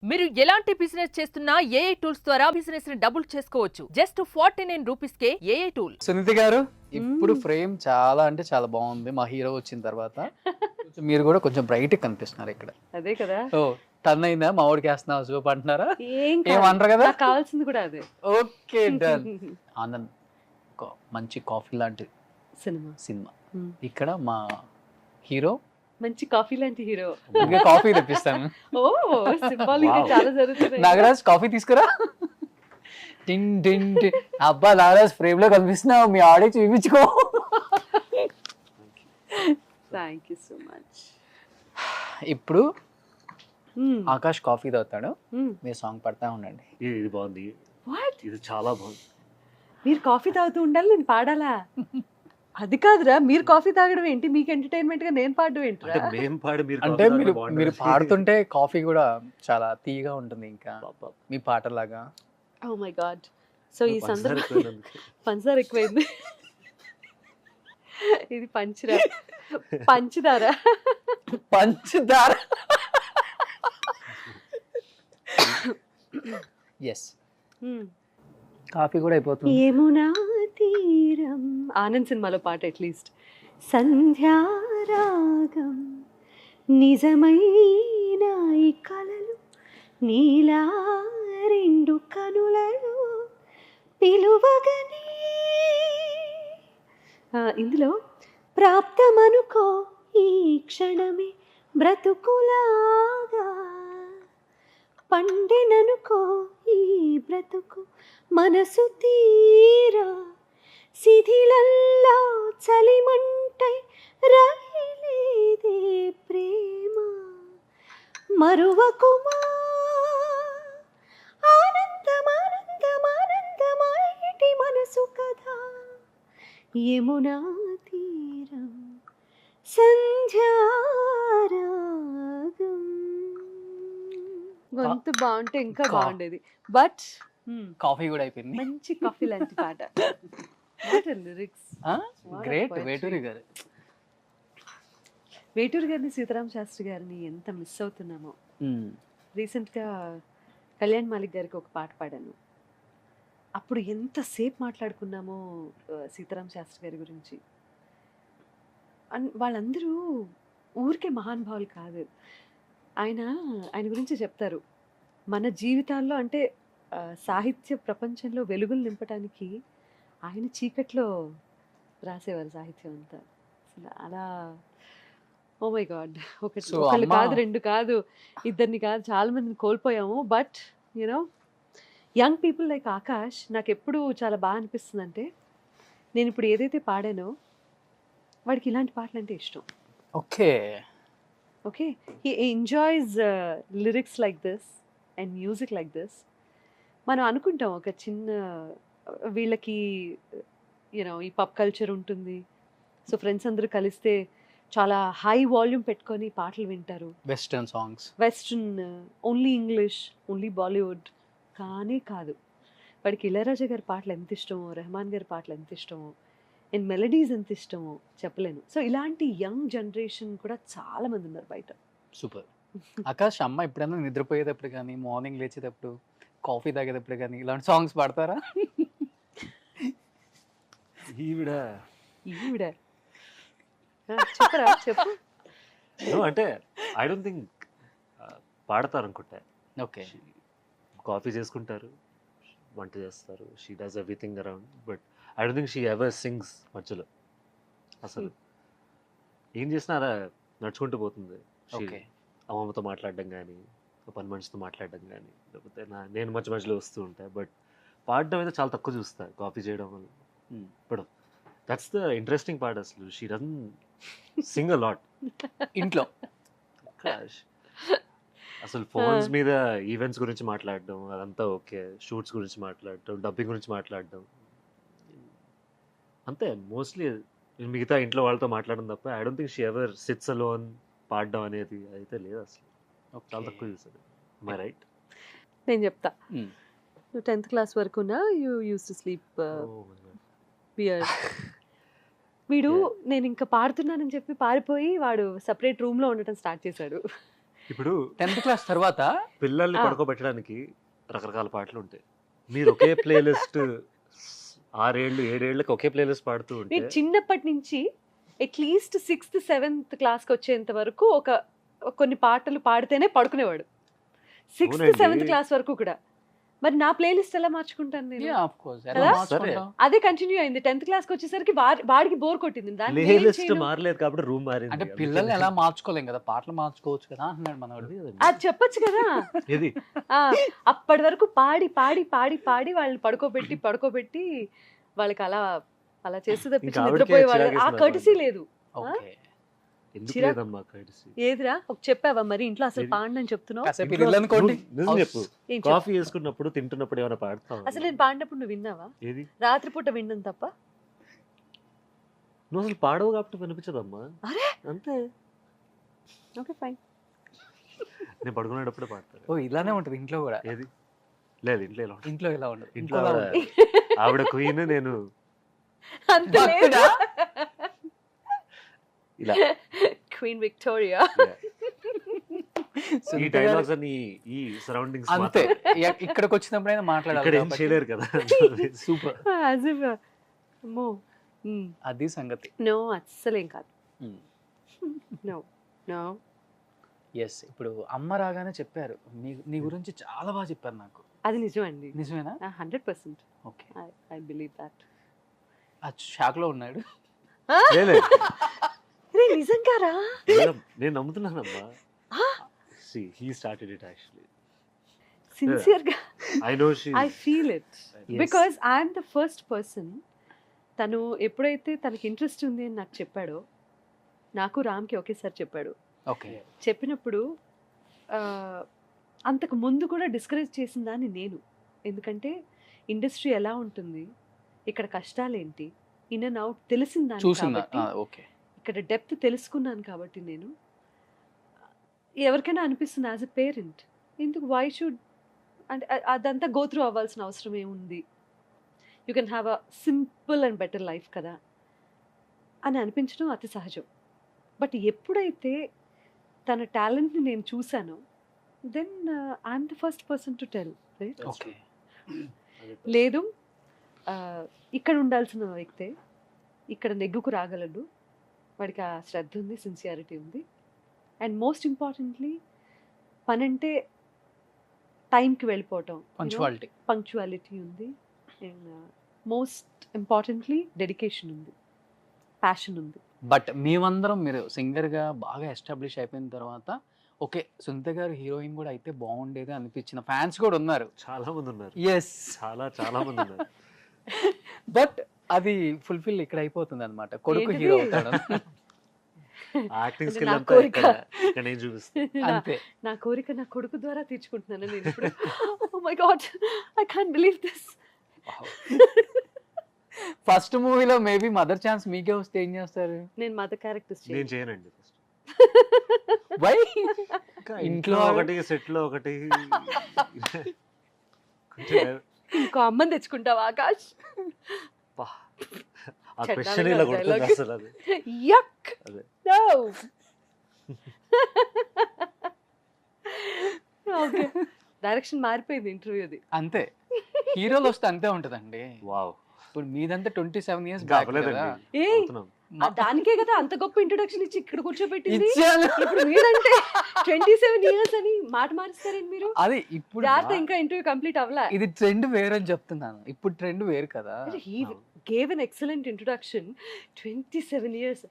మీరు ఎలాంటి బిజినెస్ చేస్తున్నా ఏఐ టూల్స్ ద్వారా బిజినెస్ ని డబుల్ చేసుకోవచ్చు. జస్ట్ 49 రూపీస్ కే ఏఐ టూల్. సునీతి గారు ఇప్పుడు ఫ్రేమ్ చాలా అంటే చాలా బాగుంది. మా హీరో వచ్చిన తర్వాత కొంచెం మీరు కూడా కొంచెం బ్రైట్ కనిపిస్తున్నారు ఇక్కడ. అదే కదా. ఓ టర్న్ అయిందా? మా వాడికి వేస్తున్నావు సూప్ అంటున్నారా? ఏం ఏమంటారు కదా? నాకు కావాల్సింది కూడా అదే. Okay done. ఆనంద్ మంచి కాఫీ లాంటి సినిమా ఇక్కడ మా హీరో మంచి కాఫీ లాంటి హీరో. ఇంకా కాఫీ తెప్పిస్తాను. ఓ సింబాలిక్ చాలా జరుగుతుంది. నాగరాజ్ కాఫీ తీసుకురా. టిన్ టిన్ టిన్. అబ్బా నాగరాజ్ ఫ్రేమ్ లో కనిపిస్తున్నావు, మీ ఆడియన్స్ చూపించుకో. Thank you so much. ఇప్పుడు ఆకాష్ కాఫీ తాగుతాడు, మీరు సాంగ్ పడతా ఉండండి. ఇది బాగుంది. వాట్? ఇది చాలా బాగుంది. మీరు కాఫీ తాగుతూ ఉండాలి, నేను పాడాలా? అది కాదురా, మీరు కాఫీ తాగడం ఏంటి, మీకు ఎంటర్టైన్మెంట్ గా నేను పాడడం ఏంట్రా? అంటే మేం పాడి మీరు అంటే మీరు పాడుతుంటే కాఫీ కూడా చాలా తీయగా ఉంటుంది, ఇంకా మీ పాటలాగా. Oh my god. సో ఈ సందర్భంలో పంచదార ఎక్కువైంది. ఇది పంచదార. పంచదార. ఎస్, కాఫీ కూడా అయిపోతుంది. యమునా తీరం, ఆనంద్ సినిమాలో పాట అట్లీస్ట్. సంధ్యారాగం నిజమైన ఈ కలలు నీలా రెండు కనులలో పిలువగని. ఇందులో ప్రాప్తమనుకో ఈ క్షణమే బ్రతుకులాగా, పండిననుకో ఈ బ్రతుకు మనసు తీరా, శిథిలల్లా చలిమంటై రగిలేదే ప్రేమ, మరువకుమా ఆనందమానందమానందమాయిటి మనసు కదా, యమునా తీరం సంధ్యారాగం. గొంతు బాగుంటే ఇంకా బాగుండేది, బట్ కాఫీ కూడా అయిపోయింది. మంచి కాఫీ లాంటి పాట. Lyrics great. వేటూరి గారు, వేటూరి గారిని, సీతారామ శాస్త్రి గారిని ఎంత మిస్ అవుతున్నామో. రీసెంట్గా కళ్యాణ్ మాలిక్ గారికి ఒక పాట పాడాను. అప్పుడు ఎంతసేపు మాట్లాడుకున్నామో సీతారామ శాస్త్రి గారి గురించి. వాళ్ళందరూ ఊరికే మహానుభావులు కాదు. ఆయన గురించి చెప్తారు, మన జీవితాల్లో అంటే సాహిత్య ప్రపంచంలో వెలుగులు నింపడానికి ఆయన చీకట్లో రాసేవారు సాహిత్యం అంతా. అసలు అలా ఓ మై గాడ్, ఒకళ్ళు కాదు, రెండు కాదు, ఇద్దరిని కాదు, చాలా మందిని కోల్పోయాము. But you know young people like Akash నాకు ఎప్పుడు చాలా బాగా అనిపిస్తుంది. అంటే నేను ఇప్పుడు ఏదైతే పాడానో వాడికి ఇలాంటి పాటలు అంటే ఇష్టం. Okay okay, he enjoys lyrics like this and music like this. మనం అనుకుంటాం ఒక చిన్న వీళ్ళకి యూనో ఈ పబ్ కల్చర్ ఉంటుంది, సో ఫ్రెండ్స్ అందరూ కలిస్తే చాలా హై వాల్యూమ్ పెట్టుకొని పాటలు వింటారు, western songs, western, only English, only Bollywood. కానీ కాదు, వాడికి ఇళయరాజా గారి పాటలు ఎంత ఇష్టమో, రెహమాన్ గారి పాటలు ఎంత ఇష్టమో, అండ్ మెలడీస్ ఎంత ఇష్టమో చెప్పలేను. సో ఇలాంటి యంగ్ జనరేషన్ కూడా చాలా మంది ఉన్నారు బయట. సూపర్. ఆకాష్ అమ్మ ఎప్పుడైనా నిద్రపోయేటప్పుడు కానీ, మార్నింగ్ లేచేటప్పుడు, కాఫీ తాగేటప్పుడు కానీ ఇలాంటి సాంగ్స్ పాడతారా? ఈవిడ చెప్పరా, చెప్పు. అంటే ఐ డోంట్ థింక్ పాడతారు అనుకుంటా. ఓకే, కాఫీ చేసుకుంటారు, వంట చేస్తారు, she does everything around, but I don't think she ever sings మధ్యలో. అసలు ఏం చేసినా అలా నడుచుకుంటూ పోతుంది. ఓకే, అమ్మమ్మతో మాట్లాడడం కానీ, పని మనిషితో మాట్లాడడం కానీ, లేకపోతే నేను మధ్య మధ్యలో వస్తూ ఉంటాయి. బట్ పాడడం అయితే చాలా తక్కువ చూస్తా కాఫీ చేయడం వల్ల. ఇప్పుడు దట్స్ ద ఇంట్రెస్టింగ్ పార్ట్. అసలు she doesn't Singh a lot ఇంట్లో. అసలు ఫోన్స్ మీద ఈవెంట్స్ గురించి మాట్లాడడం అదంతా ఓకే, షూట్స్ గురించి మాట్లాడడం, డబ్బింగ్ గురించి మాట్లాడడం అంతే మోస్ట్లీ. మిగతా ఇంట్లో వాళ్ళతో మాట్లాడడం తప్ప I don't think she ever sits alone పాడడం అనేది అయితే లేదు అసలు. చాలా తక్కువ చూసాను. My right? నేను చెప్తా. నువ్వు 10th క్లాస్ వరకున్నా you use to sleep bear. వీడు నేను ఇంకా పాడుతున్నానని చెప్పి పారిపోయి వాడు సపరేట్ రూమ్లో ఉండటం స్టార్ట్ చేశాడు. ఇప్పుడు 10th క్లాస్ తర్వాత పిల్లల్ని ఆ. పడుకోబెట్టడానికి రకరకాల పాటలు ఉంటాయి. మీరు ఒకే ప్లేలిస్ట్ 6 ఏళ్ళు 7 ఏళ్ళకి ఒకే ప్లేలిస్ట్ పాడుతూ ఉంటే నేను చిన్నప్పటి నుంచి అట్లీస్ట్ 6th 7th క్లాస్కి వచ్చేంత వరకు కొన్ని పాటలు పాడితేనే పడుకునేవాడు. 6th అవునండి. 7th క్లాస్ వరకు కూడా. మరి నా ప్లేలిస్ట్ ఎలా మార్చుకుంటాను నేను? ఆఫ్ కోర్స్ కదా? అదే కంటిన్యూ అయింది. 10th క్లాస్కి వచ్చేసరికి వాడికి బోర్ కొట్టింది. దాన్ని నేనేం ప్లేలిస్ట్ చేయను? మారలేదు కాబట్టి రూమ్ మారింది. అంటే పిల్లల్ని ఎలా మార్చుకోలేం కదా, పాటలు మార్చుకోవచ్చు కదా అంటున్నాడు మనోడు. అది చెప్పొచ్చు కదా. ఇది ఆ, అప్పటి వరకు పాడి పాడి పాడి పాడి వాళ్ళని పడుకోబెట్టి వాళ్ళకి అలా చేస్తూ తప్పించి ఇంకా ఆవిడకే నిద్రపోయే వాళ్ళు. ఆ చిరాకేసింది కర్టసీ అన్నమాట. లేదు. ఓకే, ఎందుకు చిరాకు. లేదమ్మా courtesy? ఏదిరా చెప్పావా మరి ఇంట్లో అసలు ఏది? పాడని చెప్తున్నావు? కాసేపు ఇంట్లో ఇల్లు అనుకోండి. నిజం చెప్పు. ఏం చెప్పు? కాఫీ వేసుకున్నప్పుడు తింటున్నప్పుడు ఏమైనా పాడతావు? అసలు నేను పాడినప్పుడు నువ్వు విన్నావా? ఏది రాత్రిపూట విన్నాను తప్ప. నువ్వు అసలు పాడవు కాబట్టి వినిపించదమ్మా. అరే! అంతే. Okay fine. నేను పడుకునేటప్పుడే పాడతాను. ఓ ఇలానే ఉంటది ఇంట్లో కూడా. ఏది లేదు ఇంట్లో ఇలా ఉంటుంది. ఇంట్లో ఇలా ఉండదు, ఇంట్లో ఇంకోలా ఆవిడ ఉంటది. ఆవిడ క్వీన్, నేను అంత లేదు. ఇలా. Queen Victoria. ఈ సునీత గారు డైలాగ్స్ అని ఈ సరౌండింగ్స్ అంతే, ఇక్కడికి వచ్చినప్పుడైనా మాట్లాడాలి ఇక్కడ ఏం కాబట్టి. చేయలేరు కదా. సూపర్, As if, అమ్మో. అది సంగతి. నో అస్సలేం కాదు. నో ఎస్, ఇప్పుడు అమ్మ రాగానే చెప్పారు నీ గురించి చాలా బాగా చెప్పారు నాకు. అది నిజమండి. నిజమేనా? 100%. Okay, I believe that. Shock లో ఉన్నాడు. లేదు నిజంగారా? నేను నమ్ముతున్నానమ్మా. He started it actually. సిన్సియర్గా I know she I feel it Yes. Because I'm the first person. తను ఎప్పుడైతే తనకి ఇంట్రెస్ట్ ఉంది అని నాకు చెప్పాడో, నాకు రామ్కి ఒకేసారి చెప్పాడు. ఓకే, చెప్పినప్పుడు అంతకు ముందు కూడా డిస్కరేజ్ చేసిన దాన్ని నేను. ఎందుకంటే ఇండస్ట్రీ ఎలా ఉంటుంది, ఇక్కడ కష్టాలేంటి, ఇన్ అండ్ అవుట్ తెలిసిన దాన్ని చూసిందా? కాబట్టి, ఓకే, ఇక్కడ డెప్త్ తెలుసుకున్నాను కాబట్టి నేను ఎవరికైనా అనిపిస్తుంది యాజ్ ఎ పేరెంట్, ఎందుకు వై షుడ్ అంటే అదంతా గో త్రూ అవ్వాల్సిన అవసరం ఏముంది, you can have a simple and better life కదా అని అనిపించడం అతి సహజం. బట్ ఎప్పుడైతే తన టాలెంట్ని నేను చూశానో, then I'm the first person to tell right. Okay. లేదు ఇక్కడ ఉండాల్సిన వ్యక్తే ఇక్కడ నెగ్గుకు రాగలడు, వాడికి ఆ శ్రద్ధ ఉంది, సిన్సియారిటీ ఉంది, అండ్ మోస్ట్ ఇంపార్టెంట్లీ పని అంటే టైంకి వెళ్ళిపోవటం, పంక్చువాలిటీ ఉంది, అండ్ మోస్ట్ ఇంపార్టెంట్లీ డెడికేషన్ ఉంది, ప్యాషన్ ఉంది. బట్ మేమందరం మీరు సింగర్ గా బాగా ఎస్టాబ్లిష్ అయిపోయిన తర్వాత ఓకే సునీత గారు హీరోయిన్ కూడా అయితే బాగుండేది అనిపించిన ఫ్యాన్స్ కూడా ఉన్నారు. చాలా మంది ఉన్నారు. ఎస్, చాలా మంది ఉన్నారు. బట్ అది ఫుల్ఫిల్ ఇక్కడ అయిపోతుంది అనమాట, కొడుకు ఏంటిది? హీరో అవుతాడు. యాక్టింగ్ అంటే స్కిల్ నా అంతా కోరిక. ఇక్కడ నేను చూపిస్తాను. అంతే. నా కోరిక నా కొడుకు ద్వారా తీర్చుకుంటున్నాను నేను ఇప్పుడు. Oh my God, I can't believe this. First మూవీలో మేబీ మదర్ ఛాన్స్ మీకే వస్తే ఏం చేస్తారు? నేను మదర్ క్యారెక్టర్స్ నేను చేయనండి. First why? ఇంట్లో ఇంట్లో ఒకటి, సెట్ లో ఒకటి. కొంచెం ఇంకో అమ్మని తెచ్చుకుంటావా ఆకాష్? పా, ఆ చెడ్డాలుగా క్వశ్చన్ ఇలా కొడుతుంది dialogue. అసలు. అది యక్ అదే. నో. ఓకే, డైరెక్షన్ మారిపోయింది ఇంటర్వ్యూది. అంతే, హీరోలు వస్తే అంతే ఉంటదండి. వావ్. ఇప్పుడు మీదంతా 27 years ఇంకా back అవ్వలేదండి. కదా. ఏయ్, అవుతున్నాం. దానికే కదా అంత గొప్ప ఇంట్రొడక్షన్ ఇచ్చి ఇక్కడ కూర్చోబెట్టింది. ఇచ్చాను. ఇప్పుడు మీరంటే 27 years అని మాట మారుస్తారేంటి మీరు? అది ఇప్పుడు జాగ్రత్త, ఇంకా ఇంటర్వ్యూ కంప్లీట్ అవ్వలే. ఇది ట్రెండ్ వేరు అని చెప్తున్నాను, ఇప్పుడు ట్రెండ్ వేరు కదా. He gave an excellent introduction. 27 years.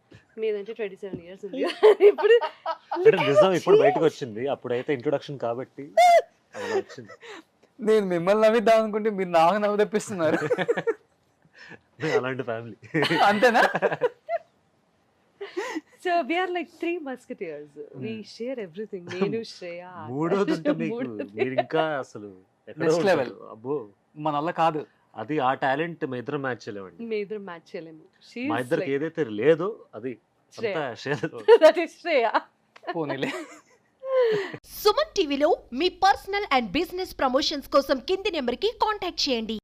మీదంటే 27 years ఉంది. ఇప్పుడు అంటే నిజం ఇప్పుడు బయటకు వచ్చింది, అప్పుడైతే ఇంట్రొడక్షన్ కాబట్టి అలా వచ్చింది. నేను మిమ్మల్ని నవ్విద్దాం అనుకుంటే మీరు నాకు నవ్వు తెప్పిస్తున్నారు. అలాంటి ఫ్యామిలీ. అంతేనా? So we are like 3 musketeers. We share everything. నేను శ్రేయ. మూడోది ఉంటే మీకు మీరు ఇంకా అసలు ఎక్కడో Next ఉంటారు. level. అబ్బో, మన వల్ల కాదు. అది ఆ టాలెంట్ మా ఇద్దరం మ్యాచ్ చేయలేమండి. మీ ఇద్దరు మ్యాచ్ చేయలేము. She మా is ఇద్దరికి like ఏదైతే లేదో అది శ్రేయ. అంతా షేర్. That is Shreya. పోనీలే. సుమన్ టీవీలో మీ పర్సనల్ అండ్ బిజినెస్ ప్రమోషన్స్ కోసం కింది నెంబర్కి కాంటాక్ట్ చేయండి.